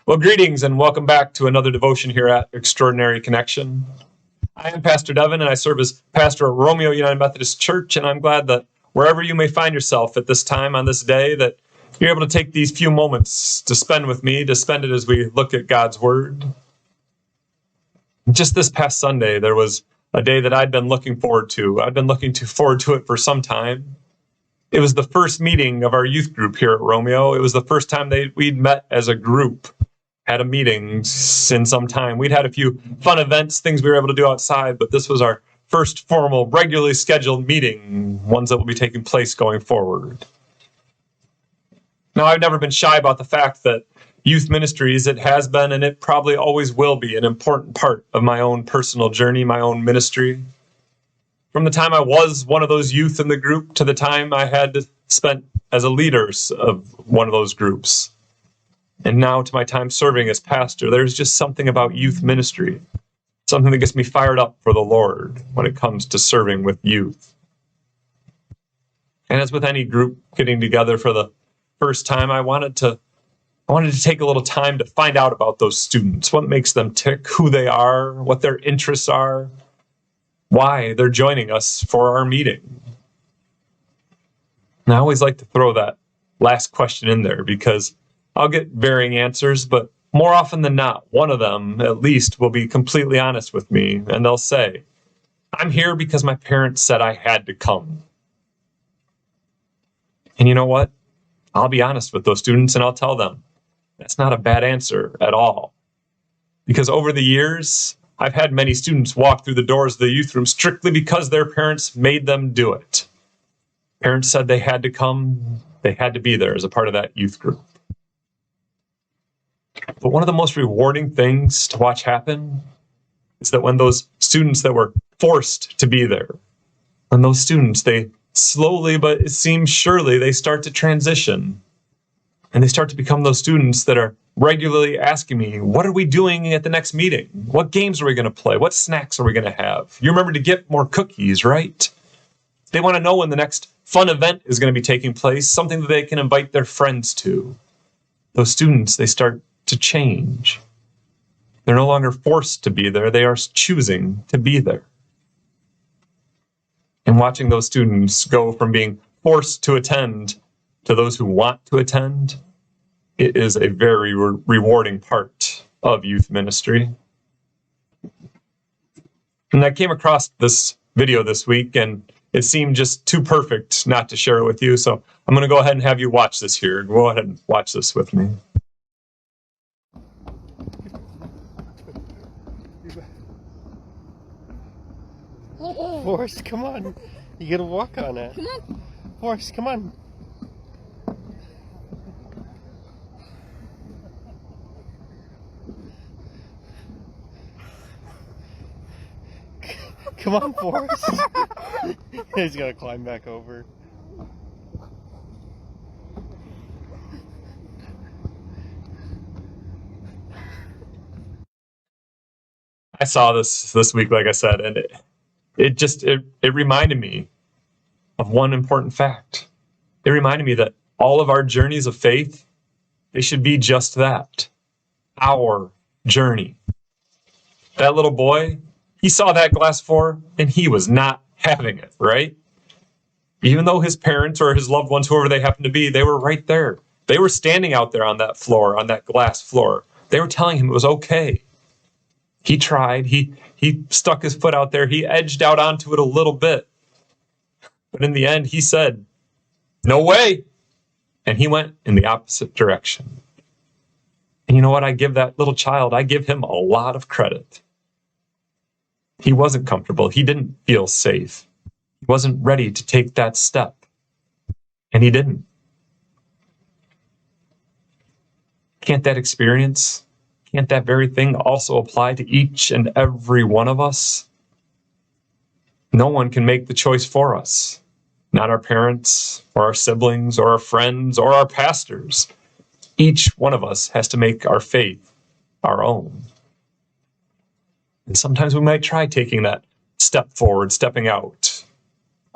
Well, greetings and welcome back to another devotion here at Extraordinary Connection. I am Pastor Devin and I serve as pastor at Romeo United Methodist Church, and I'm glad that wherever you may find yourself at this time on this day, that you're able to take these few moments to spend with me, to spend it as we look at God's Word. Just this past Sunday, there was a day that I'd been looking forward to. I'd been looking forward to it for some time. It was the first meeting of our youth group here at Romeo. It was the first time we'd met as a group. Had a meeting in some time. We'd had a few fun events, things we were able to do outside, but this was our first formal, regularly scheduled meeting, ones that will be taking place going forward. Now, I've never been shy about the fact that youth ministries, it has been and it probably always will be an important part of my own personal journey, my own ministry. From the time I was one of those youth in the group to the time I had spent as a leader of one of those groups. And now to my time serving as pastor, there's just something about youth ministry, something that gets me fired up for the Lord when it comes to serving with youth. And as with any group getting together for the first time, I wanted to take a little time to find out about those students, what makes them tick, who they are, what their interests are, why they're joining us for our meeting. And I always like to throw that last question in there because I'll get varying answers, but more often than not, one of them at least will be completely honest with me, and they'll say, "I'm here because my parents said I had to come." And you know what? I'll be honest with those students and I'll tell them, that's not a bad answer at all. Because over the years, I've had many students walk through the doors of the youth room strictly because their parents made them do it. Parents said they had to come, they had to be there as a part of that youth group. But one of the most rewarding things to watch happen is that when those students that were forced to be there, when those students, they slowly, but it seems surely, they start to transition. And they start to become those students that are regularly asking me, what are we doing at the next meeting? What games are we going to play? What snacks are we going to have? You remember to get more cookies, right? They want to know when the next fun event is going to be taking place, something that they can invite their friends to. Those students, they start to change. They're no longer forced to be there. They are choosing to be there. And watching those students go from being forced to attend to those who want to attend, it is a very rewarding part of youth ministry. And I came across this video this week, and it seemed just too perfect not to share it with you. So I'm going to go ahead and have you watch this here. Go ahead and watch this with me. Forrest, come on. You gotta walk on it. Come on. Forrest, come on. Come on, Forrest. He's gotta climb back over. I saw this week, like I said, and it reminded me of one important fact. It reminded me that all of our journeys of faith, they should be just that, our journey. That little boy, he saw that glass floor and he was not having it, right? Even though his parents or his loved ones, whoever they happened to be, they were right there. They were standing out there on that floor, on that glass floor. They were telling him it was okay. He tried, he stuck his foot out there, he edged out onto it a little bit. But in the end, he said, "No way." And he went in the opposite direction. And you know what? I give that little child, I give him a lot of credit. He wasn't comfortable. He didn't feel safe. He wasn't ready to take that step. And he didn't. Can't that experience, can't that very thing also apply to each and every one of us? No one can make the choice for us. Not our parents, or our siblings, or our friends, or our pastors. Each one of us has to make our faith our own. And sometimes we might try taking that step forward, stepping out,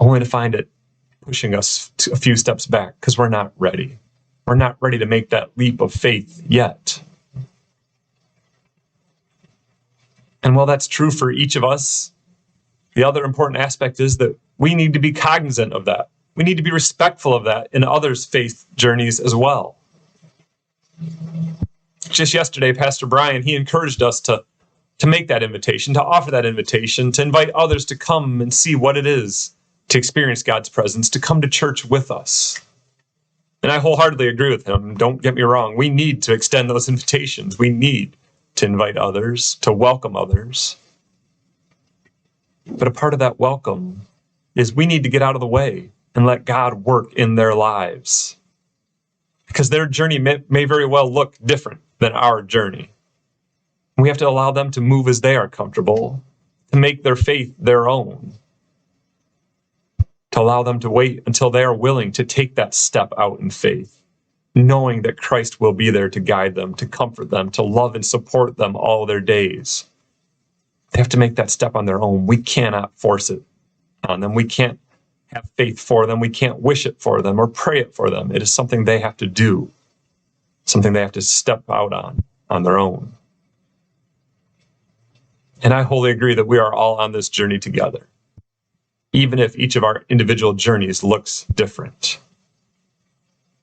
only to find it pushing us a few steps back because we're not ready. We're not ready to make that leap of faith yet. And while that's true for each of us, the other important aspect is that we need to be cognizant of that. We need to be respectful of that in others' faith journeys as well. Just yesterday, Pastor Brian, he encouraged us to make that invitation, to offer that invitation, to invite others to come and see what it is to experience God's presence, to come to church with us. And I wholeheartedly agree with him. Don't get me wrong. We need to extend those invitations. We need to invite others, to welcome others. But a part of that welcome is we need to get out of the way and let God work in their lives. Because their journey may very well look different than our journey. We have to allow them to move as they are comfortable, to make their faith their own, to allow them to wait until they are willing to take that step out in faith, knowing that Christ will be there to guide them, to comfort them, to love and support them all their days. They have to make that step on their own. We cannot force it on them. We can't have faith for them. We can't wish it for them or pray it for them. It is something they have to do, something they have to step out on their own. And I wholly agree that we are all on this journey together, even if each of our individual journeys looks different.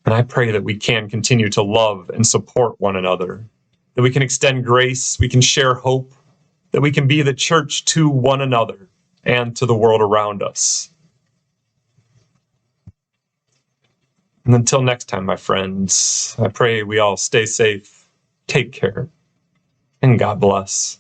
And I pray that we can continue to love and support one another, that we can extend grace, we can share hope, that we can be the church to one another and to the world around us. And until next time, my friends, I pray we all stay safe, take care, and God bless.